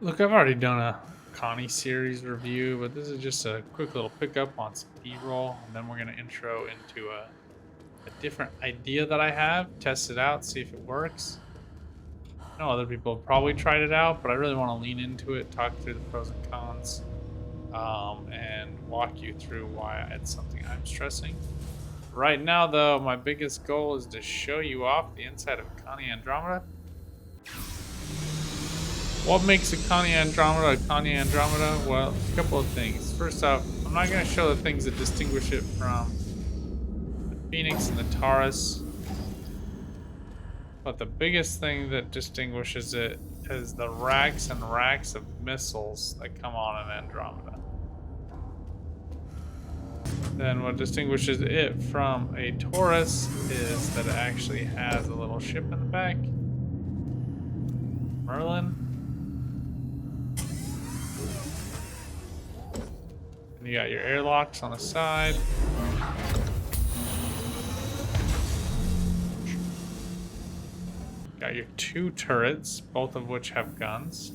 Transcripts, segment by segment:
Look, I've already done a Connie series review, but this is just a quick little pickup on some B-roll, and then we're going to intro into a different idea that I have, test it out, see if it works. I know other people have probably tried it out, but I really want to lean into it, talk through the pros and cons, and walk you through why it's something I'm stressing. Right now, though, my biggest goal is to show you off the inside of Connie Andromeda. What makes a Connie Andromeda a Connie Andromeda? Well, a couple of things. First off, I'm not going to show the things that distinguish it from the Phoenix and the Taurus, but the biggest thing that distinguishes it is the racks and racks of missiles that come on an Andromeda. Then what distinguishes it from a Taurus is that it actually has a little ship in the back. Merlin. And you got your airlocks on the side. Got your two turrets, both of which have guns.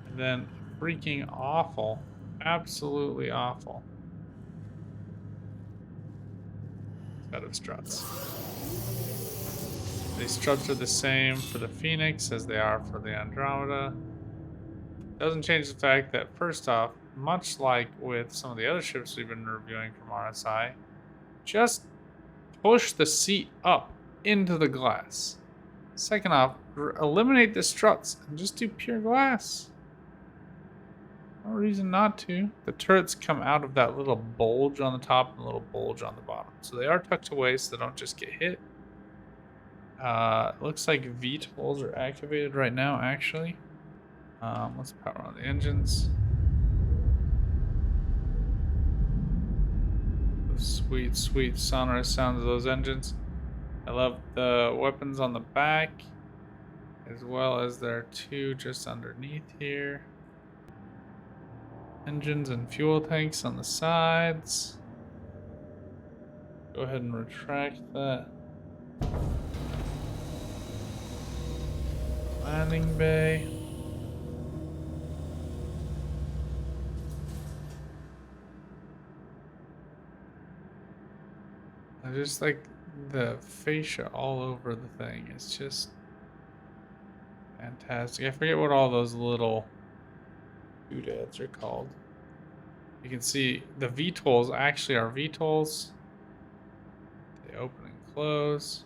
And then freaking awful, absolutely awful set of struts. The struts are the same for the Phoenix as they are for the Andromeda. Doesn't change the fact that, first off, much like with some of the other ships we've been reviewing from RSI, just push the seat up into the glass. Second off, eliminate the struts and just do pure glass. No reason not to. The turrets come out of that little bulge on the top and a little bulge on the bottom. So they are tucked away so they don't just get hit. Looks like VTOLs are activated right now, actually. Let's power on the engines. The sweet, sweet sonorous sounds of those engines. I love the weapons on the back, as well as there are two just underneath here. Engines and fuel tanks on the sides. Go ahead and retract that. Landing bay. I just like the fascia all over the thing. It's just fantastic. I forget what all those little doodads are called. You can see the VTOLs actually are VTOLs. They open and close.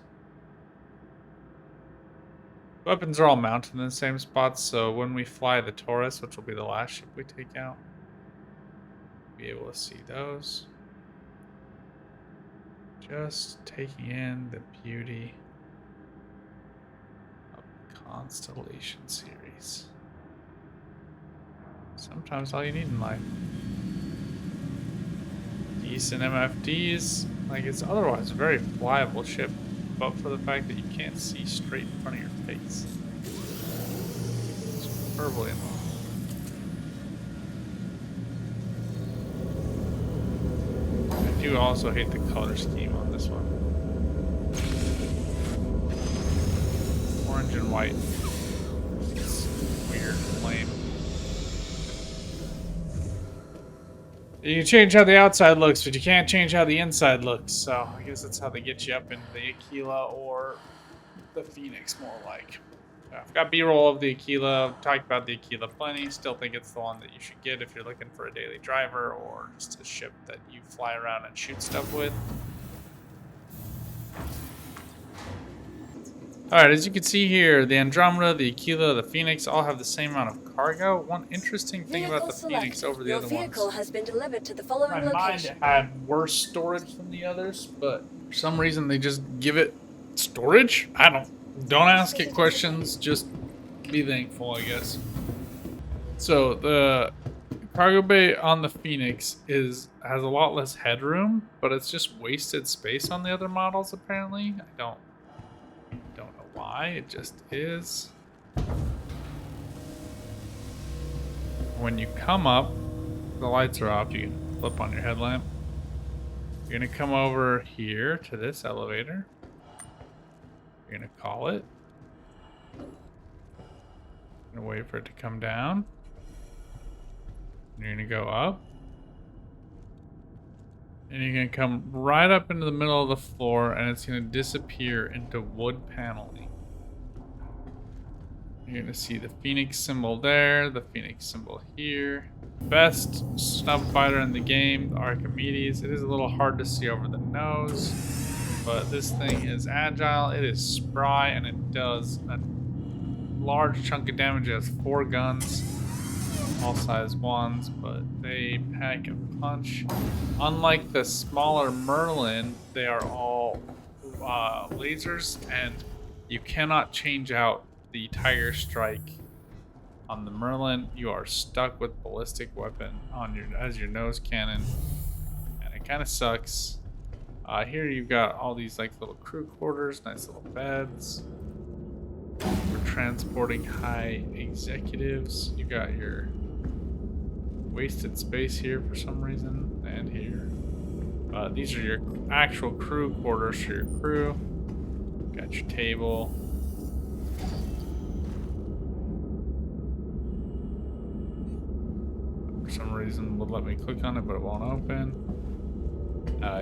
Weapons are all mounted in the same spots, so when we fly the Taurus, which will be the last ship we take out, we'll be able to see those. Just taking in the beauty of the Constellation series. Sometimes all you need in life. Decent MFDs, like it's otherwise a very flyable ship, but for the fact that you can't see straight in front of your face. It's superbly annoying. I do also hate the color scheme on this one. Orange and white. It's weird and lame. You can change how the outside looks, but you can't change how the inside looks. So I guess that's how they get you up into the Aquila or the Phoenix, more like. I've got B-roll of the Aquila. I've talked about the Aquila plenty. Still think it's the one that you should get if you're looking for a daily driver or just a ship that you fly around and shoot stuff with. Alright, as you can see here, the Andromeda, the Aquila, the Phoenix all have the same amount of cargo. One interesting thing about the Phoenix over the other ones, vehicle has been delivered to the following in my mind it had worse storage than the others, but for some reason they just give it storage? Don't ask it questions, just be thankful, I guess. So the cargo bay on the Phoenix has a lot less headroom, but it's just wasted space on the other models apparently. I don't know why, it just is. When you come up, the lights are off, you can flip on your headlamp. You're gonna come over here to this elevator. You're gonna call it. Gonna wait for it to come down. You're gonna go up. And you're gonna come right up into the middle of the floor and it's gonna disappear into wood paneling. You're gonna see the Phoenix symbol there, the Phoenix symbol here. Best snub fighter in the game, the Archimedes. It is a little hard to see over the nose, but this thing is agile, it is spry, and it does a large chunk of damage. It has 4 guns, all size 1s, but they pack a punch. Unlike the smaller Merlin, they are all lasers, and you cannot change out the Tiger Strike. On the Merlin, you are stuck with ballistic weapon on as your nose cannon, and it kind of sucks. Here you've got all these like little crew quarters, nice little beds for transporting high executives. You got your wasted space here for some reason, and here. These are your actual crew quarters for your crew. Got your table. For some reason would let me click on it, but it won't open.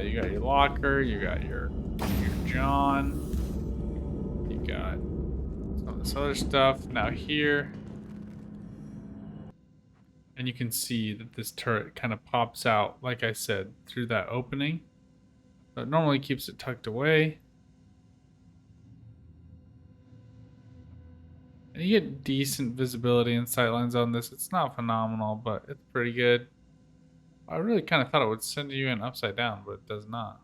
You got your locker, you got your John, you got some of this other stuff. Now here, and you can see that this turret kind of pops out, like I said, through that opening. So it normally keeps it tucked away. And you get decent visibility and sightlines on this. It's not phenomenal, but it's pretty good. I really kind of thought it would send you in upside down, but it does not.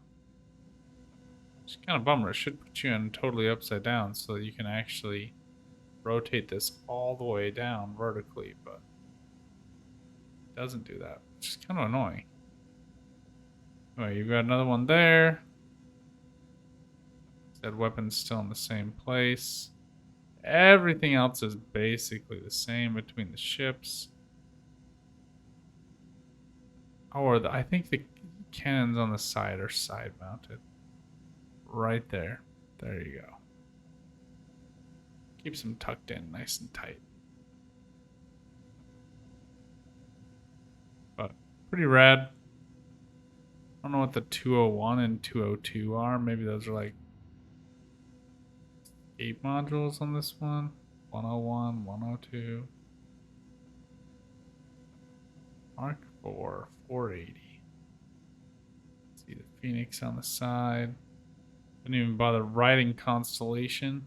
It's kind of bummer. It should put you in totally upside down so that you can actually rotate this all the way down vertically, but it doesn't do that, which is kind of annoying. Anyway, you've got another one there. That weapon's still in the same place. Everything else is basically the same between the ships. Or I think the cannons on the side are side mounted. Right there. There you go. Keeps them tucked in nice and tight. But pretty rad. I don't know what the 201 and 202 are. Maybe those are like 8 modules on this one. 101, 102. Mark 4, 480. See the Phoenix on the side. Didn't even bother writing Constellation.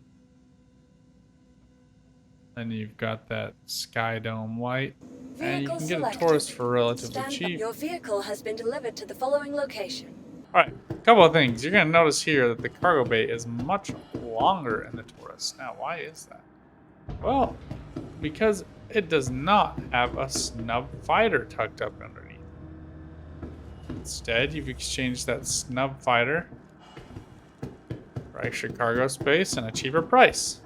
Then you've got that Sky Dome White. And you can get a Taurus for relatively cheap. Your vehicle has been delivered to the following location. Alright, a couple of things. You're going to notice here that the cargo bay is much longer in the Taurus. Now, why is that? Well, because it does not have a snub fighter tucked up underneath. Instead, you've exchanged that snub fighter for extra cargo space and a cheaper price.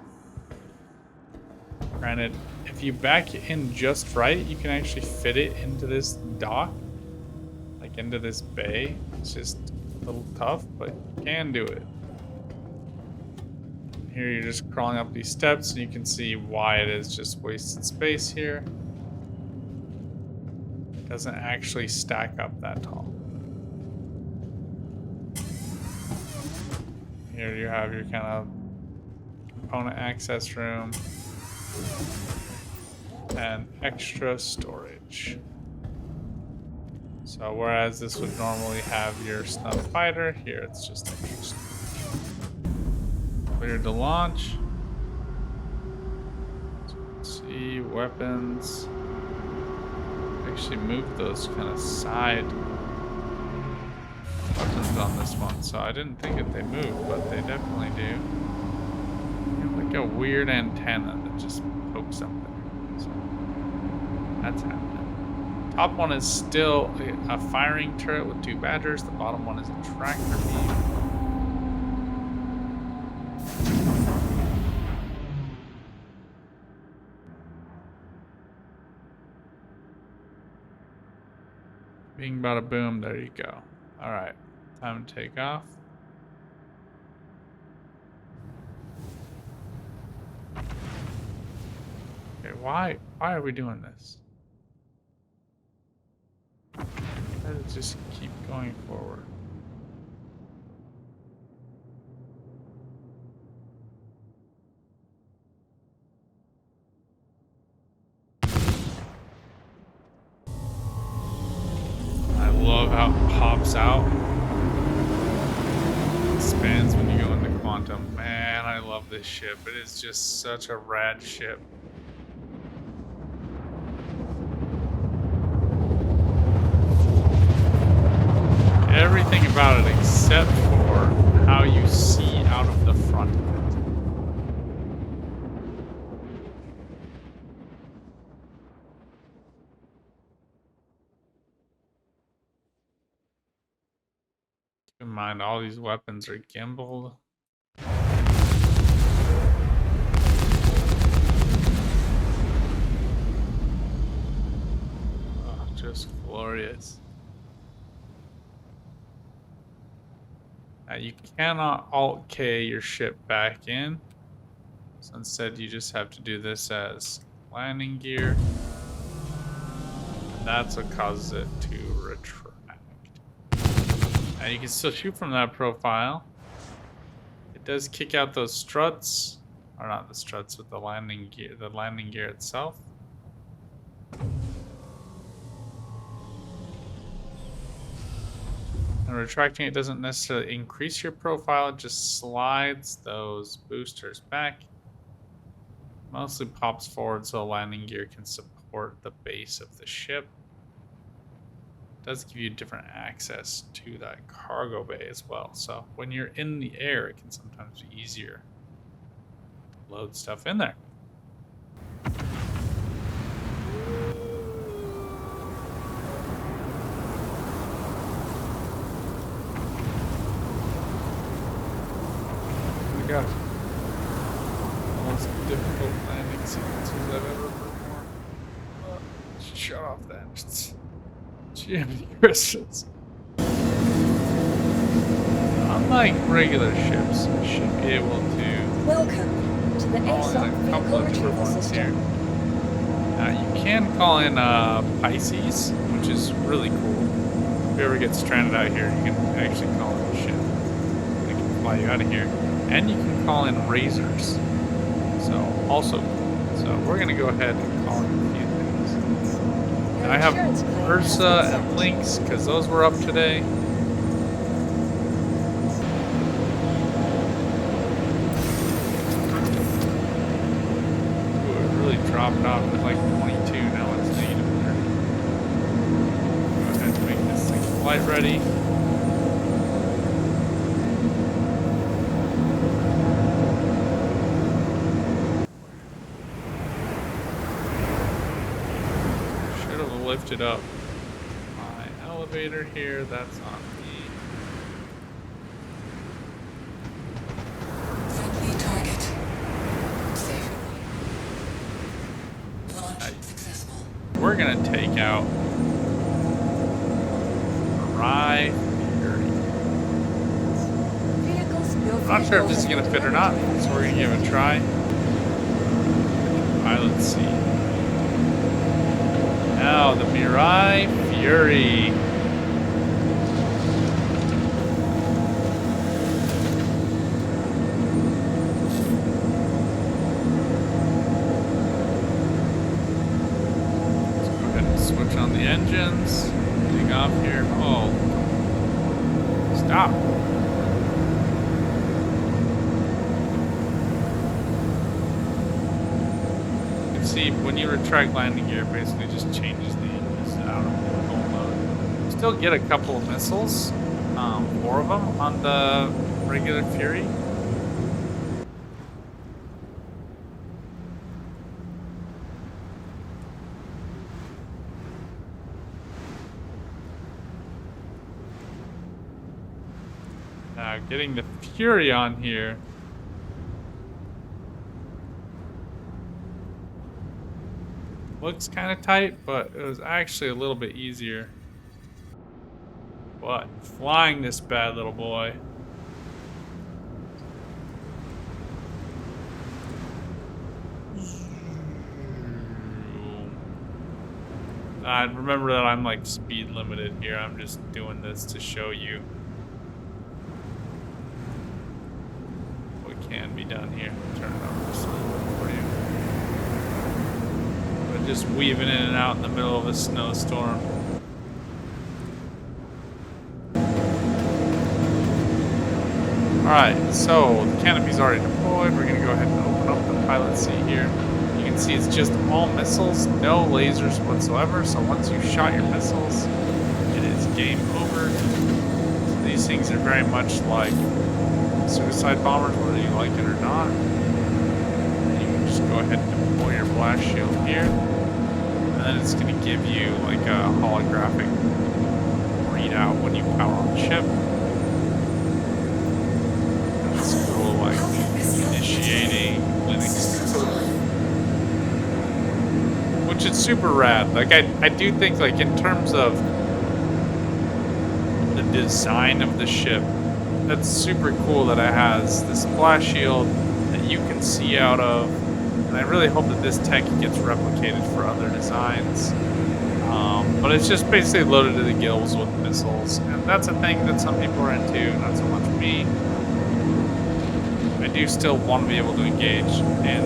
Granted, if you back it in just right, you can actually fit it into this dock, like into this bay. It's just a little tough, but you can do it. Here you're just crawling up these steps, and you can see why it is just wasted space here. It doesn't actually stack up that tall. Here you have your kind of component access room and extra storage. So whereas this would normally have your snub fighter, here it's just extra storage. Cleared to launch. So let's see, weapons. Actually moved those kind of side buttons on this one, so I didn't think that they moved, but they definitely do. They have like a weird antenna that just pokes up there. So that's happening. Top one is still a firing turret with 2 badgers. The bottom one is a tractor beam. Bing bada boom, there you go. Alright, time to take off. Okay, why are we doing this? Let's just keep going forward. I love how it pops out. It expands when you go into quantum. Man, I love this ship. It is just such a rad ship. Everything about it except for how you see out of the front of it. Keep in mind, all these weapons are gimbaled. Oh, just glorious. Now you cannot Alt-K your ship back in. So instead you just have to do this as landing gear. And that's what causes it to retract. Now you can still shoot from that profile. It does kick out those struts. Or not the struts, but the landing gear itself. And retracting it doesn't necessarily increase your profile, it just slides those boosters back. Mostly pops forward so the landing gear can support the base of the ship. It does give you different access to that cargo bay as well. So when you're in the air, it can sometimes be easier to load stuff in there. God. The most difficult landing sequences I've ever performed. Shut off the engines. Jiminy Christmas. Unlike regular ships, we should be able to Welcome to the call in ASOC a couple vehicle of different retrieval ones here. system. You can call in Pisces, which is really cool. If you ever get stranded out here, you can actually call in a ship. They can fly you out of here. And you can call in razors. So, also cool. So, we're going to go ahead and call in a few things. And I have Ursa and Lynx, because those were up today. Ooh, it really dropped off to like 22. Now it's negative 30. Go ahead and make this thing flight ready. Lifted up my elevator here. That's on me. Friendly target. Safe. Launch successful. We're gonna take out Mirai. I'm not sure if this is gonna fit or not, so we're gonna give it a try. Pilot seat. Now the Mirai Fury. Let's go ahead and switch on the engines. Take off here. Oh, stop. See, when you retract landing gear, it basically just changes the engines out of the full mode. You still get a couple of missiles, 4 of them on the regular Fury. Now, getting the Fury on here. Looks kind of tight, but it was actually a little bit easier. But flying this bad little boy. Remember that I'm like speed limited here. I'm just doing this to show you what can be done here. Turn it over just a little bit for you. But just weaving in and out in the middle of a snowstorm. Alright, so the canopy's already deployed. We're gonna go ahead and open up the pilot seat here. You can see it's just all missiles, no lasers whatsoever. So once you've shot your missiles, it is game over. So these things are very much like suicide bombers, whether you like it or not. And you can just go ahead and deploy your blast shield here. And then it's gonna give you like a holographic readout when you power on the ship. Cool, like initiating Linux code, which is super rad. Like I do think like in terms of the design of the ship, that's super cool that it has this blast shield that you can see out of, and I really hope that this tech gets replicated for other designs. But it's just basically loaded to the gills with missiles, and that's a thing that some people are into, not so much me. I do still want to be able to engage in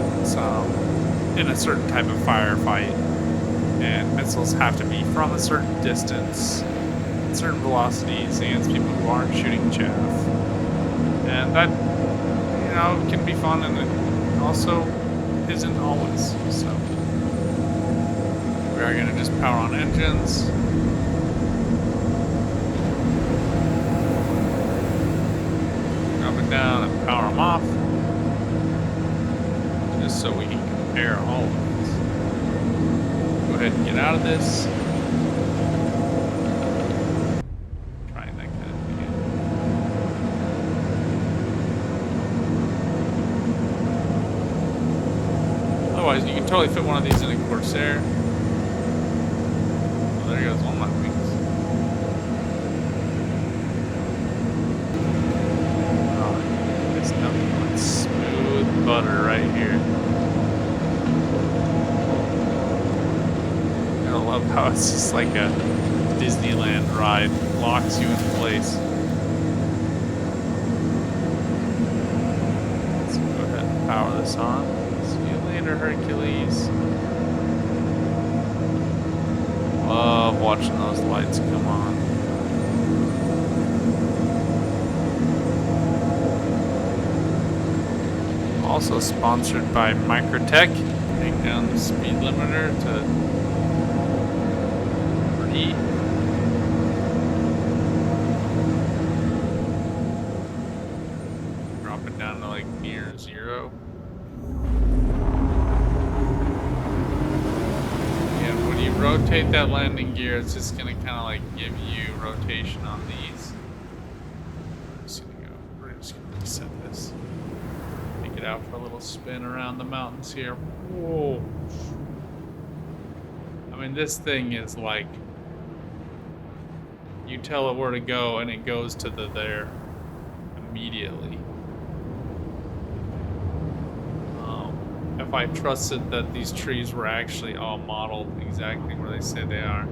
a certain type of firefight, and missiles have to be from a certain distance, certain velocities against people who aren't shooting chaff, and that can be fun, and it also isn't always. So we are going to just power on engines. Drop it down and power them off, just so we can compare all of these. Go ahead and get out of this. Trying that kind of thing again. Otherwise, you can totally fit one of these in a Corsair. Oh, there goes one of my wings. Smooth butter right here. I love how it's just like a Disneyland ride, locks you in place. Let's go ahead and power this on. See you later, Hercules. Love watching those lights come on. Also sponsored by Microtech. Take down the speed limiter to 30. Drop it down to like near 0. And when you rotate that landing gear, it's just gonna kind of like give you rotation on these. We're just gonna reset this. Out for a little spin around the mountains here. Whoa. I mean, this thing is like, you tell it where to go and it goes to there immediately. If I trusted that these trees were actually all modeled exactly where they say they are,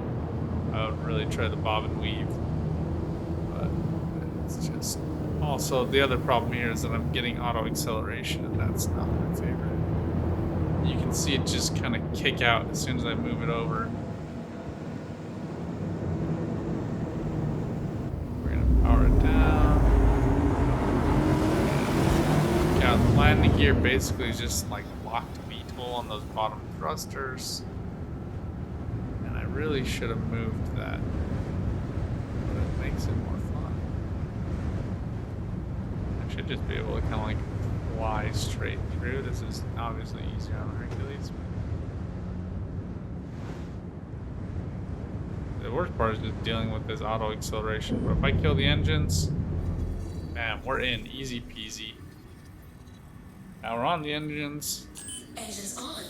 I would really try the bob and weave. But it's just... Also, the other problem here is that I'm getting auto acceleration, and that's not my favorite. You can see it just kind of kick out as soon as I move it over. We're gonna power it down. Yeah, the landing gear basically is just like locked VTOL on those bottom thrusters. And I really should have moved that, but it makes it more fun. Should just be able to kind of like fly straight through. This is obviously easier on Hercules. The worst part is just dealing with this auto acceleration. But if I kill the engines, bam, we're in, easy peasy. Now we're on the engines. Engines on.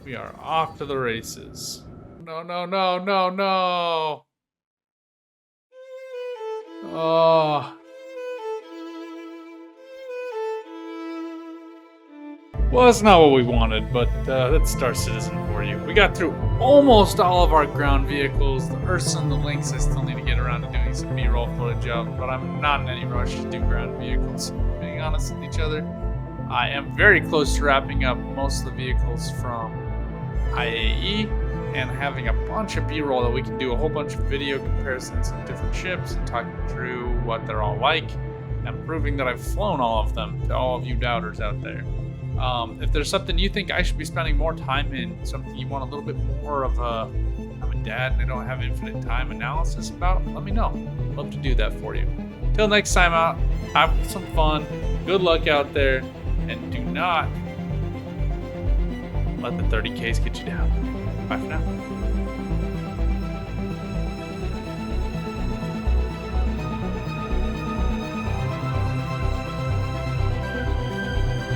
We are off to the races. No, no, no, no, no. Oh. Well, that's not what we wanted, but that's Star Citizen for you. We got through almost all of our ground vehicles. The Ursa and the Lynx I still need to get around to doing some B-roll footage of, but I'm not in any rush to do ground vehicles. Being honest with each other, I am very close to wrapping up most of the vehicles from IAE and having a bunch of B-roll that we can do a whole bunch of video comparisons of different ships and talking through what they're all like and proving that I've flown all of them to all of you doubters out there. If there's something you think I should be spending more time in, something you want a little bit more of a I'm a dad and I don't have infinite time analysis about, let me know. I'd love to do that for you. Till next time out, have some fun, good luck out there, and do not let the 30Ks get you down. Bye for now.